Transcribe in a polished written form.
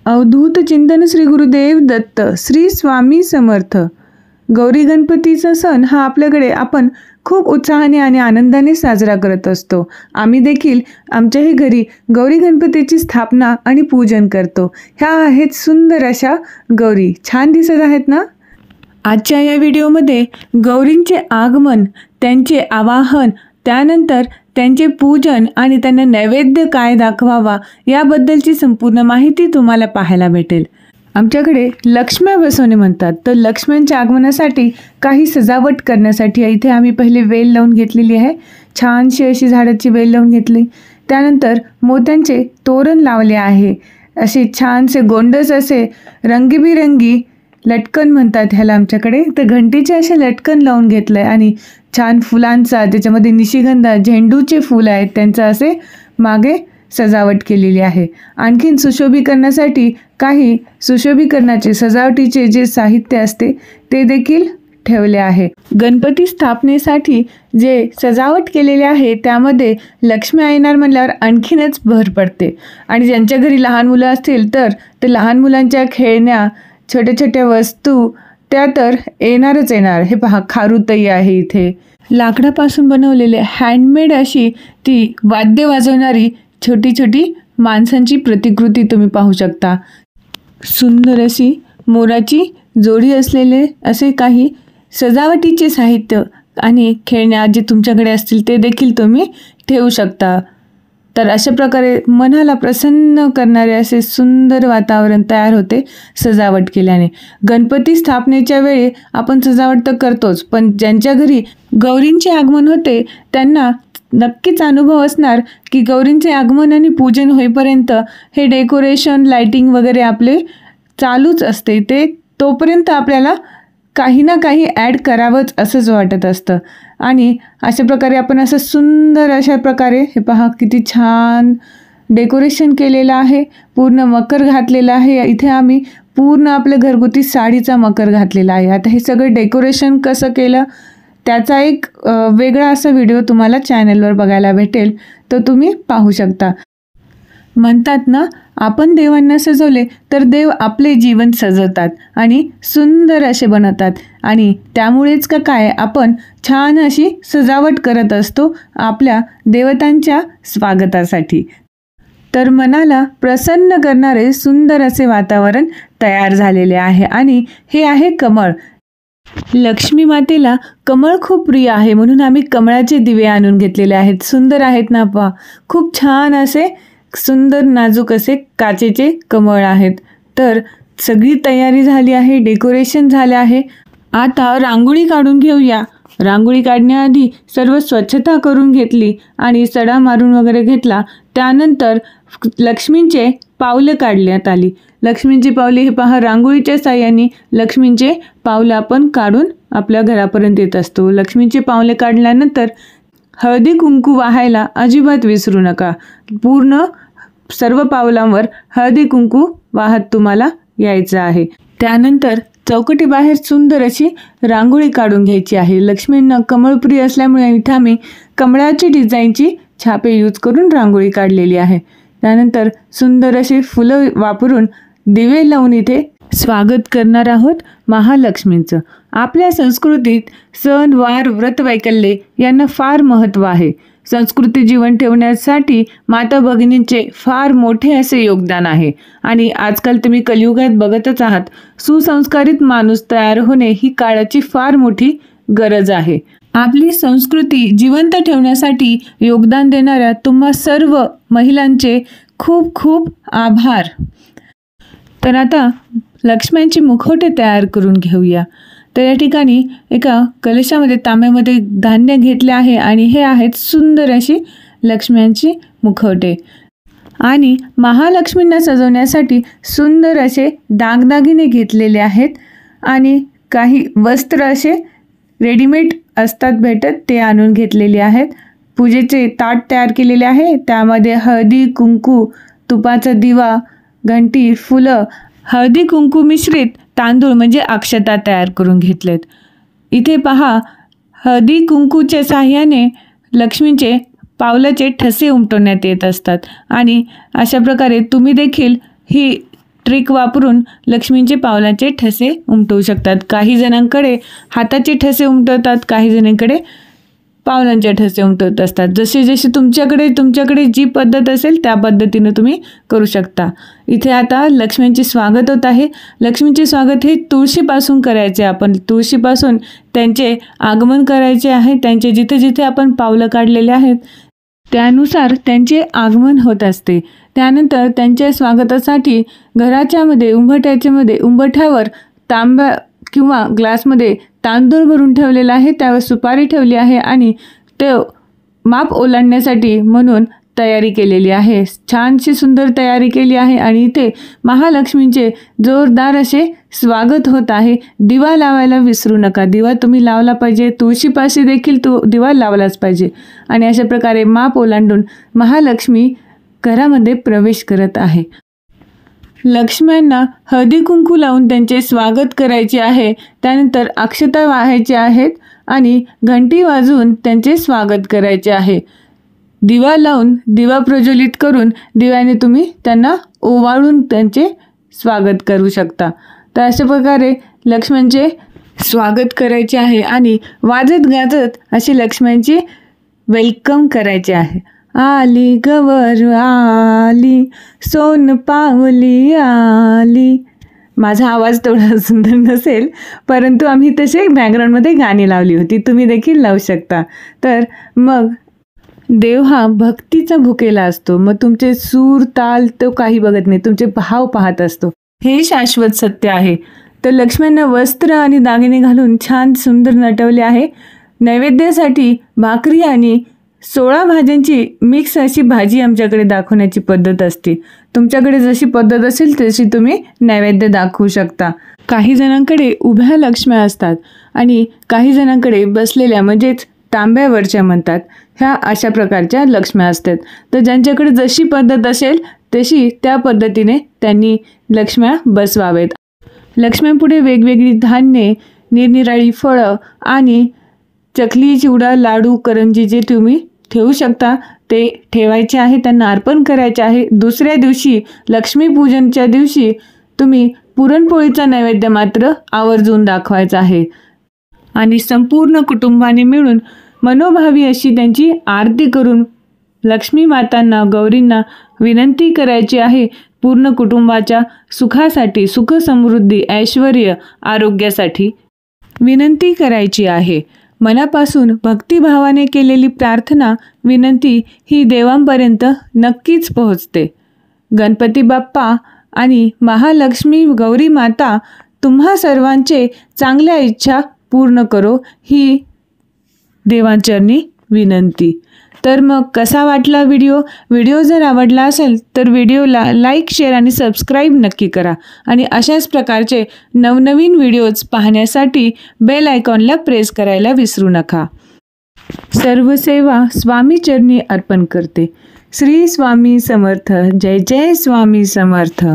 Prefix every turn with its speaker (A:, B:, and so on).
A: अवधूत चिंतन श्री गुरुदेव दत्त श्री स्वामी समर्थ। गौरी गणपतीचा सण हा आपल्याकडे आपण खूप उत्साहाने आणि आनंदाने साजरा करत असतो। आम्ही देखील आमच्याही घरी गौरी गणपतीची स्थापना आणि पूजन करतो। ह्या आहेत सुंदर अशा गौरी, छान दिसत आहेत ना। आजच्या या व्हिडिओमध्ये गौरींचे आगमन, त्यांचे आवाहन, त्यानंतर त्यांचे पूजन आणि त्यांना नैवेद्य काय दाखवावा याबद्दलची संपूर्ण माहिती तुम्हाला पाहायला भेटेल। आमच्याकडे लक्ष्म्या बसवणे म्हणतात, तर लक्ष्म्यांच्या आगमनासाठी काही सजावट करण्यासाठी इथे आम्ही पहिले वेल लावून घेतलेली आहे। छानशी अशी झाडाची वेल लावून घेतली, त्यानंतर मोत्यांचे तोरण लावले आहे। असे छानसे गोंडस असे रंगीबिरंगी लटकन म्हणतात ह्याला आमच्याकडे, तर घंटीचे असे लटकन लावून घेतलं आहे आणि छान फुलांचा, त्याच्यामध्ये निशिगंधा, झेंडूचे फूल आहेत, त्यांचा असे मागे सजावट केलेली आहे। आणखीन सुशोभीकरणासाठी काही सुशोभीकरणाचे सजावटीचे जे साहित्य असते ते देखील ठेवले आहे। गणपती स्थापनेसाठी जे सजावट केलेले आहे त्यामध्ये लक्ष्मी येणार म्हणल्यावर आणखीनच भर पडते। आणि ज्यांच्या घरी लहान मुलं असतील तर ते लहान मुलांच्या खेळण्या, छोट्या छोट्या वस्तू त्या तर येणारच येणार। हे पहा, खारुताई आहे इथे, लाकडापासून बनवलेले हँडमेड अशी ती वाद्य वाजवणारी छोटी छोटी माणसांची प्रतिकृती तुम्ही पाहू शकता। सुंदर अशी मोराची जोडी असलेले असे काही सजावटीचे साहित्य आणि खेळण्या जे तुमच्याकडे असतील ते देखील तुम्ही ठेवू शकता। तर अशा प्रकारे मनाला प्रसन्न करणारे असे सुंदर वातावरण तयार होते सजावट केल्याने। गणपती स्थापनेच्या वेळी आपण सजावट तर करतोच, पण ज्यांच्या घरी गौरींचे आगमन होते त्यांना नक्कीच अनुभव असणार की गौरींचे आगमन आणि पूजन होईपर्यंत हे डेकोरेशन, लाइटिंग वगैरे आपले चालूच असते। ते तोपर्यंत आपल्याला काही ना काही ॲड करावंच असंच वाटत असतं। आणि अशा प्रकारे आपण असं सुंदर अशा प्रकारे हे पहा किती छान डेकोरेशन केलेलं आहे, पूर्ण मकर घातलेला आहे। इथे आम्ही पूर्ण आपल्या घरगुती साडीचा मकर घातलेला आहे। आता हे सगळं डेकोरेशन कसं केलं त्याचा एक वेगळा असा व्हिडिओ तुम्हाला चॅनलवर बघायला भेटेल, तर तुम्ही पाहू शकता। म्हणतात ना, आपण देवांना सजवले तर देव आपले जीवन सजवतात आणि सुंदर असे बनवतात। आणि त्यामुळेच का काय आपण छान अशी सजावट करत असतो आपल्या देवतांच्या स्वागतासाठी। तर मनाला प्रसन्न करणारे सुंदर असे वातावरण तयार झालेले आहे। आणि हे आहे कमळ। लक्ष्मी मातेला कमळ खूप प्रिय आहे, म्हणून आम्ही कमळाचे दिवे आणून घेतलेले आहेत। सुंदर आहेत ना पहा, खूप छान असे सुंदर नाजूक असे काचेचे कमळ आहेत। तर सगळी तयारी झाली आहे, डेकोरेशन झाले आहे। आता रांगोळी काढून घेऊया। रांगोळी काढण्याआधी सर्व स्वच्छता करून घेतली आणि सडा मारून वगैरे घेतला। त्यानंतर लक्ष्मींचे पावलं काढण्यात आली। लक्ष्मींची पावले हे पहा, रांगोळीच्या साहाय्याने लक्ष्मींचे पावलं आपण काढून आपल्या घरापर्यंत येत असतो। लक्ष्मींचे पावले काढल्यानंतर हळदी कुंकू वाहायला अजिबात विसरू नका। पूर्ण सर्व पावलांवर हळदी कुंकू वाहत तुम्हाला यायचं आहे। त्यानंतर चौकटी बाहेर सुंदर अशी रांगोळी काढून घ्यायची आहे। लक्ष्मींना कमळप्रिय असल्यामुळे इथे आम्ही कमळाची डिझाईनची छापे यूज करून रांगोळी काढलेली आहे। त्यानंतर सुंदर अशी फुलं वापरून दिवे लावून इथे स्वागत करणार आहोत महालक्ष्मींचं। आपल्या संस्कृतीत सण, वार, व्रत, वैकल्ये यांना फार महत्त्व आहे। संस्कृती जीवन ठेवण्यासाठी माता भगिनींचे फार मोठे असे योगदान आहे। आणि आजकाल तुम्ही कलियुगात बघतच आहात, सुसंस्कारित माणूस तयार होणे ही काळाची फार मोठी गरज आहे। आपली संस्कृती जिवंत ठेवण्यासाठी योगदान देणाऱ्या तुम्हा सर्व महिलांचे खूप खूप आभार। तर आता लक्ष्म्यांची मुखवटे तयार करून घेऊया। तर या ठिकाणी एका कलशामध्ये तांब्यामध्ये धान्य घेतले आहे आणि हे आहेत सुंदर अशी लक्ष्म्यांची मुखवटे। आणि महालक्ष्मींना सजवण्यासाठी सुंदर असे दागदागिने घेतलेले आहेत आणि काही वस्त्र असे रेडीमेड असतात भेटत ते आणून घेतलेले आहेत। पूजेचे ताट तयार केलेले आहे, त्यामध्ये हळदी कुंकू, तुपाचा दिवा, घंटी, फुलं, हळदी कुंकू मिश्रित तांदूळ म्हणजे अक्षता तयार करून घेतलेत। इथे पहा, हळदी कुंकूच्या साहाय्याने लक्ष्मींचे पावलाचे ठसे उमटवण्यात येत असतात। आणि अशा प्रकारे तुम्ही देखील ही ट्रिक वापरून लक्ष्मींचे पावलांचे ठसे उमटवू शकतात. काही जणांकडे हाताचे ठसे उमटवतात, काही जणांकडे पावलांचे ठसे उमटवत असतात. जसे जसे तुमच्याकडे जी पद्धत असेल त्या पद्धतीने तुम्ही करू शकता. इथे आता लक्ष्मींचे स्वागत होत आहे. लक्ष्मींचे स्वागत हे तुळशीपासून करायचे. आपण तुळशीपासून त्यांचे आगमन करायचे आहे. त्यांचे जिथे जिथे आपण पावलं काढलेले आहेत त्यानुसार त्यांचे आगमन होत असते. त्यानंतर त्यांच्या स्वागतासाठी उंबरठ्यावर तांब्या किंवा ग्लासमध्ये तांदूळ भरून ठेवलेला आहे, त्यावर सुपारी ठेवली आहे आणि ते माप ओलांडण्यासाठी म्हणून तयारी केलेली आहे. छानशी सुंदर तयारी केली आहे आणि इथे महालक्ष्मींचे जोरदार असे स्वागत होत आहे. दिवा लावायला विसरू नका. दिवा तुम्ही लावला पाहिजे. तुळशीपाशी देखील दिवा लावलाच पाहिजे. आणि अशा प्रकारे माप ओलांडून महालक्ष्मी घरामध्ये प्रवेश करत आहे. लक्ष्म्यांना हळदी कुंकू लावून त्यांचे स्वागत करायचे आहे. त्यानंतर अक्षता वाहायचे आहेत आणि घंटी वाजवून त्यांचे स्वागत करायचे आहे. दिवा लावून दिवा प्रज्वलित करून दिव्याने तुम्ही त्यांना ओवाळून त्यांचे स्वागत करू शकता. तर अशा प्रकारे लक्ष्म्यांचे स्वागत करायचे आहे आणि वाजत गाजत असे लक्ष्म्यांचे वेलकम करायचे आहे. आली गवर आली, सोन पावली आली. माझा आवाज तेवढा सुंदर नसेल, परंतु आम्ही तसे बॅकग्राऊंडमध्ये गाणी लावली होती. तुम्ही देखील लावू शकता. तर मग देव हा भक्तीचा भुकेला असतो. मग तुमचे सूर ताल तो काही बघत नाही, तुमचे भाव पाहत असतो. हे शाश्वत सत्य आहे. तर लक्ष्म्यांना वस्त्र आणि दागिने घालून छान सुंदर नटवले आहे. नैवेद्यासाठी भाकरी आणि 16 भाज्यांची मिक्स अशी भाजी आमच्याकडे दाखवण्याची पद्धत असते. तुमच्याकडे जशी पद्धत असेल तशी तुम्ही नैवेद्य दाखवू शकता. काही जणांकडे उभ्या लक्ष्म्या असतात आणि काही जणांकडे बसलेल्या म्हणजेच तांब्यावरच्या म्हणतात, ह्या अशा प्रकारच्या लक्ष्म्या असतात. तर ज्यांच्याकडे जशी पद्धत असेल तशी त्या पद्धतीने त्यांनी लक्ष्म्या बसवावेत. लक्ष्म्यांपुढे वेगवेगळी धान्ये, निरनिराळी फळं आणि चकली, चिवडा, लाडू, करंजी जे तुम्ही ठेवू शकता ते ठेवायचे आहे, त्यांना अर्पण करायचे आहे. दुसऱ्या दिवशी लक्ष्मीपूजनच्या दिवशी तुम्ही पुरणपोळीचा नैवेद्य मात्र आवर्जून दाखवायचा आहे आणि संपूर्ण कुटुंबाने मिळून मनोभावी अशी त्यांची आरती करून लक्ष्मी मातांना, गौरींना विनंती करायची आहे पूर्ण कुटुंबाच्या सुखासाठी, सुख समृद्धी, ऐश्वर्य, आरोग्यासाठी विनंती करायची आहे. मनापासून भक्तिभावाने केलेली प्रार्थना, विनंती ही देवांपर्यंत नक्कीच पोहोचते. गणपती बाप्पा आणि महालक्ष्मी गौरी माता तुम्हा सर्वांचे चांगल्या इच्छा पूर्ण करो, ही देवांचरणी विनंती. तर मग कसा वाटला व्हिडिओ जर आवडला असेल तर व्हिडिओला लाईक, शेअर आणि सबस्क्राईब नक्की करा. आणि अशाच प्रकारचे नवनवीन व्हिडिओज पाहण्यासाठी बेल आयकॉनला प्रेस करायला विसरू नका. सर्व सेवा स्वामी चरणी अर्पण करते. श्री स्वामी समर्थ. जय जय स्वामी समर्थ.